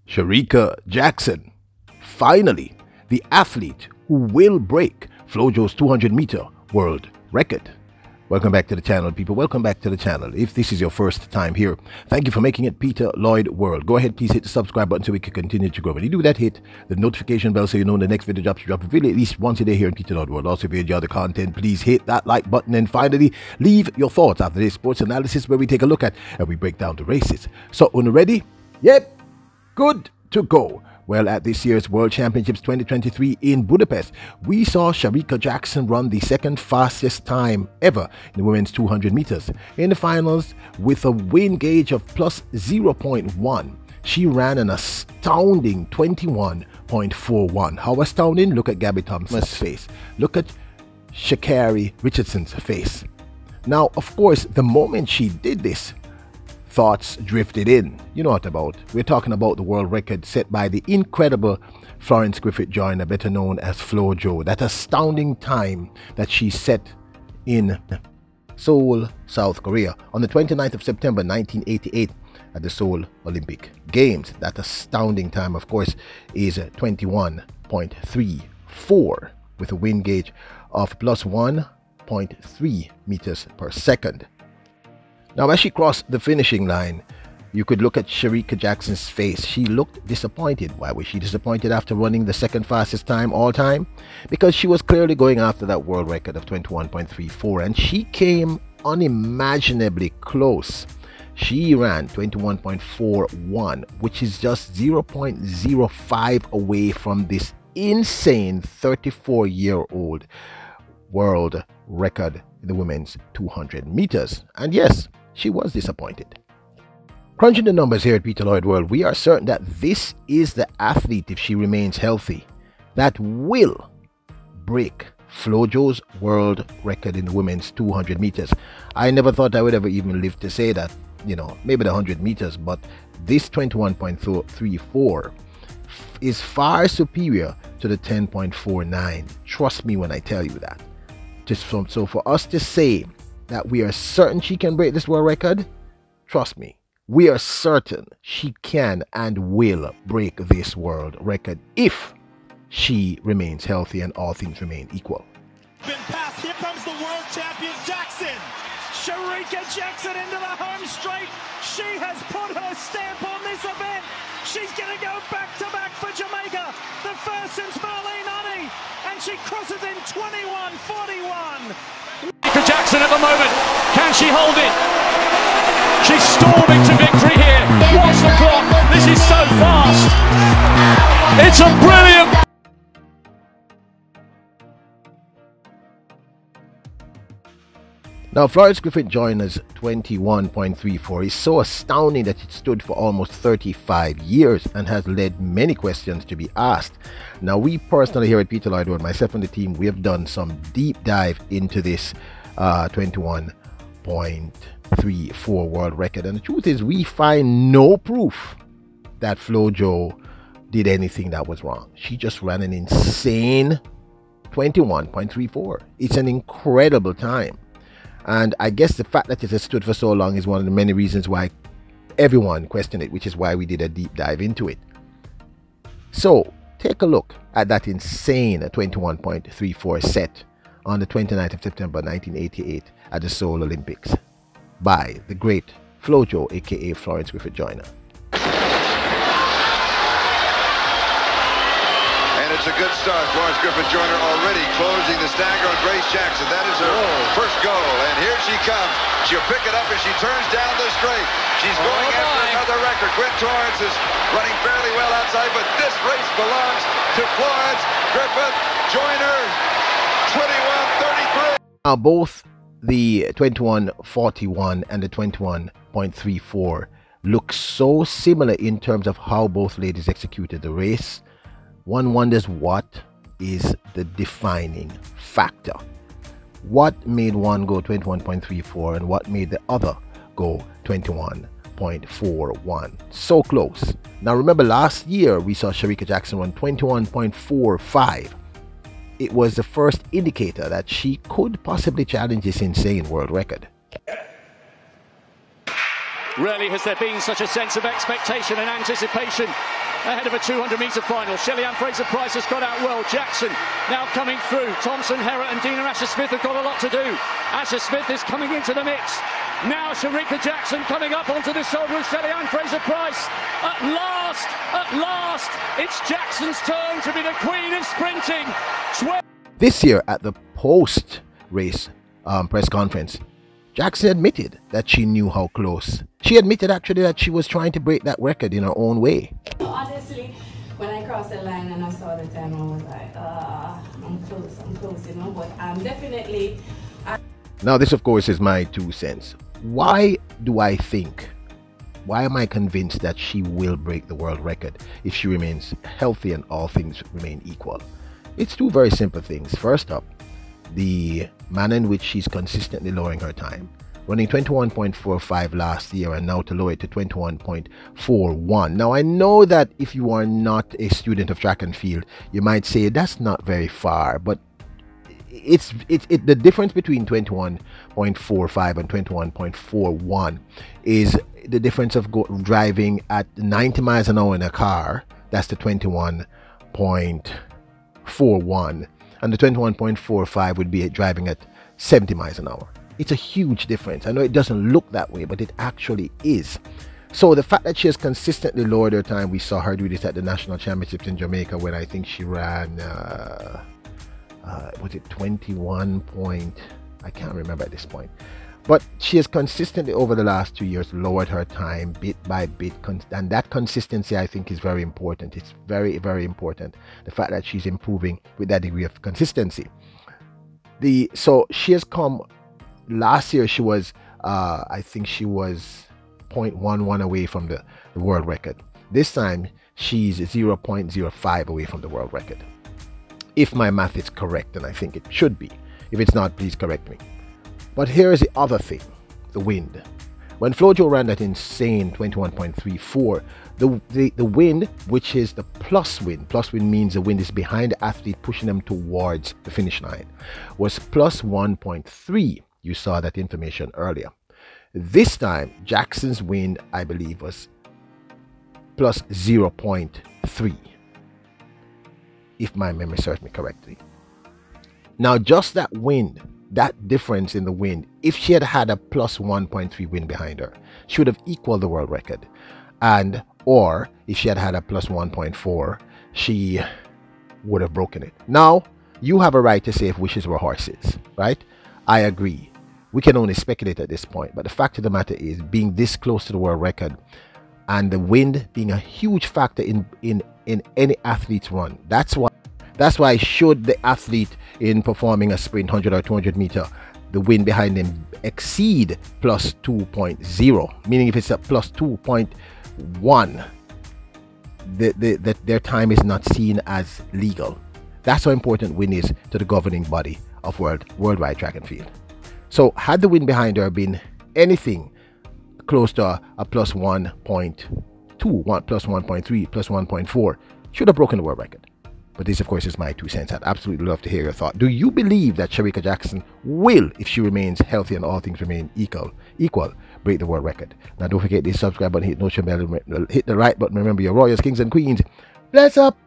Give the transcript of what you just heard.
Shericka Jackson, finally, the athlete who will break Flojo's 200-meter world record. Welcome back to the channel, people. Welcome back to the channel. If this is your first time here, thank you for making it Peter Lloyd World. Go ahead, please hit the subscribe button so we can continue to grow. When you do that, hit the notification bell so you know when the next video drops. Drop a video at least once a day here in Peter Lloyd World. Also, if you enjoy the content, please hit that like button. And finally, leave your thoughts after this sports analysis where we take a look at and we break down the races. So, when you're ready? Yep, good to go. Well, at this year's World Championships 2023 in Budapest, we saw Shericka Jackson run the second fastest time ever in the women's 200 meters. In the finals, with a win gauge of plus 0.1, she ran an astounding 21.41. How astounding? Look at Gabby Thompson's face. Look at Sha'Carri Richardson's face. Now, of course, the moment she did this, thoughts drifted in. You know what about? We're talking about the world record set by the incredible Florence Griffith Joyner, better known as Flojo. That astounding time that she set in Seoul, South Korea on the 29th of September 1988 at the Seoul Olympic Games. That astounding time, of course, is 21.34 with a wind gauge of plus 1.3 meters per second. Now, as she crossed the finishing line, you could look at Shericka Jackson's face. She looked disappointed. Why was she disappointed after running the second fastest time all time? Because she was clearly going after that world record of 21.34, and she came unimaginably close. She ran 21.41, which is just 0.05 away from this insane 34-year-old world record in the women's 200 meters. And yes, she was disappointed. Crunching the numbers here at Peter Lloyd World, we are certain that this is the athlete, if she remains healthy, that will break Flojo's world record in the women's 200 meters. I never thought I would ever even live to say that, you know, maybe the 100 meters, but this 21.34 is far superior to the 10.49. Trust me when I tell you that. So for us to say that we are certain she can break this world record, trust me, we are certain she can and will break this world record if she remains healthy and all things remain equal. Been passed. Here comes the world champion Jackson. Shericka Jackson into the home straight. She has put her stamp on this event. She's going to go back to back for Jamaica, the first since Marlene Honey, and she crosses in 21.41. Shericka Jackson at the moment, can she hold it? She's storming to victory here. Watch the clock, this is so fast. It's a brilliant... Now, Florence Griffith Joyner's 21.34 is so astounding that it stood for almost 35 years and has led many questions to be asked. Now, we personally here at Peter Lloyd World, myself and the team, we have done some deep dive into this 21.34 world record. And the truth is, we find no proof that Flojo did anything that was wrong. She just ran an insane 21.34. It's an incredible time. And I guess the fact that it has stood for so long is one of the many reasons why everyone questioned it, which is why we did a deep dive into it. So, take a look at that insane 21.34 set on the 29th of September 1988 at the Seoul Olympics by the great Flojo, aka Florence Griffith Joyner. It's a good start. Florence Griffith Joyner already closing the stagger on Grace Jackson. That is her first goal. And here she comes. She'll pick it up as she turns down the straight. She's going after another record. Quinn Torrance is running fairly well outside, but this race belongs to Florence Griffith Joyner. 21.33. Now, both the 21.41 and the 21.34 look so similar in terms of how both ladies executed the race. One wonders what is the defining factor. What made one go 21.34 and what made the other go 21.41? So close. Now remember, last year we saw Shericka Jackson run 21.45. It was the first indicator that she could possibly challenge this insane world record. Rarely has there been such a sense of expectation and anticipation ahead of a 200-metre final. Shelly-Ann Fraser-Pryce has got out well. Jackson now coming through. Thompson, Herrott and Dina Asher-Smith have got a lot to do. Asher-Smith is coming into the mix. Now Shericka Jackson coming up onto the shoulder of Shelly-Ann Fraser-Pryce. At last, it's Jackson's turn to be the queen of sprinting. This year at the post-race press conference, Jackson admitted that she knew how close. She admitted actually that she was trying to break that record in her own way. Honestly, when I crossed the line and I saw the time, I was like, I'm close, you know, but I'm definitely... Now this of course is my 2 cents. Why am I convinced that she will break the world record if she remains healthy and all things remain equal? It's 2 very simple things. First up, the manner in which she's consistently lowering her time, running 21.45 last year and now to lower it to 21.41. Now I know that if you are not a student of track and field, you might say that's not very far, but it's the difference between 21.45 and 21.41 is the difference of driving at 90 miles an hour in a car. That's the 21.41, and the 21.45 would be driving at 70 miles an hour. It's a huge difference. I know it doesn't look that way, but it actually is. So the fact that she has consistently lowered her time, we saw her do this at the national championships in Jamaica when I think she ran was it 21 point, I can't remember at this point, but she has consistently over the last 2 years lowered her time bit by bit, and that consistency I think is very important. It's very, very important, the fact that she's improving with that degree of consistency. So she has come, last year she was I think she was 0.11 away from the world record. This time she's 0.05 away from the world record, if my math is correct, and I think it should be. If it's not, please correct me. But here is the other thing, the wind. When Flojo ran that insane 21.34, the wind, which is the plus wind means the wind is behind the athlete pushing them towards the finish line, was plus 1.3. You saw that information earlier. This time Jackson's wind, I believe, was plus 0.3. if my memory serves me correctly. Now just that wind, that difference in the wind, if she had had a plus 1.3 wind behind her, she would have equaled the world record. And or if she had had a plus 1.4, she would have broken it. Now you have a right to say if wishes were horses, right? I agree. We can only speculate at this point, but the fact of the matter is, being this close to the world record and the wind being a huge factor in any athlete's run, that's why should the athlete in performing a sprint 100 or 200 meter, the wind behind them exceed plus 2.0, meaning if it's a plus 2.1, their time is not seen as legal. That's how important wind is to the governing body of worldwide track and field. So had the wind behind her been anything close to a plus 1.2, plus 1.3, plus 1.4, should have broken the world record. But this, of course, is my 2 cents. I'd absolutely love to hear your thought. Do you believe that Shericka Jackson will, if she remains healthy and all things remain equal, break the world record? Now, don't forget the subscribe button, hit the notification bell, hit the like button. Remember, your royals, kings, and queens. Bless up!